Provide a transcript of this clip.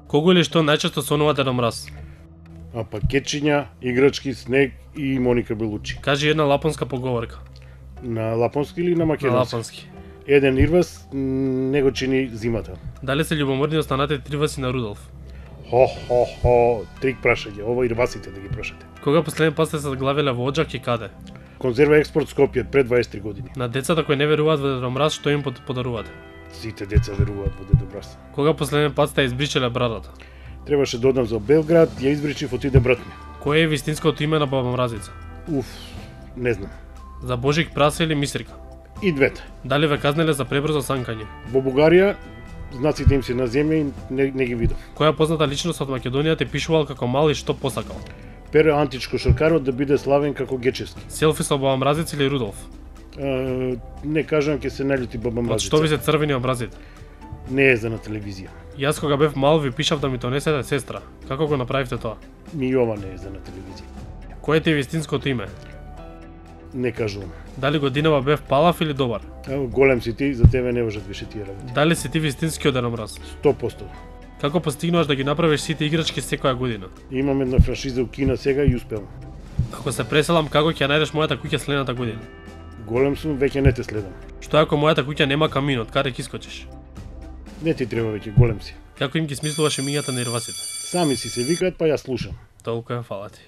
Кого или што најчесто сонувате на мраз? А пакетчиња, играчки, снег и Моника Белучи. Кажи една лапонска поговорка. На лапонски или на На македонски? лапонски. Еден ирвас не го чини зимата. Дали се љубоморни останатите триваси на Рудолф? Хо, трик прашање, ово ирвасите да ги прашате. Кога последен пат сте се заглавиле во Оџак и каде? Конзерва експорт Скопје пред 23 години. На децата кои не веруваат во Дедо Мраз, што им подарувате? Сите деца веруваат во Дедо Мраз. Кога последен пат сте избричале брадата? Требаше да одам за Белград, ја избричив, отиде брат ми. Кое е вистинското име на баба Мразица? Не знам. За Божик Прасе или Мисрика? И двете. Дали ве казнеле за пребрзо санкање? Во Бугарија знаците им се на земја и не ги видов. Која позната личност од Македонија те пишувал како мал и што посакал? Пере Антич Кошаркарот да биде славен како Гечевски. Селфи со баба Мразица или Рудолф? Не кажам ќе се наљути баба Од Мразица. што ви се црвени образите? Не е за на телевизија. Јас кога бев мал ви пишав да ми донесете сестра. Како го направивте тоа? Ни ова не е за на телевизија. Кое ти е вистинското име? Не кажувам. Дали годинава бев палав или добар? Голем си ти, за тебе не можат више тие работи. Дали си ти вистинскиот Дедо Мраз? 100%. Како постигнуваш да ги направиш сите играчки секоја година? Имам една франшиза у Кина сега и успевам. Ако се преселам, како ќе најдеш мојата куќа следната година? Голем сум, веќе не те следам. Што ако мојата куќа нема камин, од каде ќе искочиш? Не ти треба веќе, голем си. Како им ги смислуваш имињата на ирвасите? Сами си се викаат, па ја слушам. Толку е, фала ти.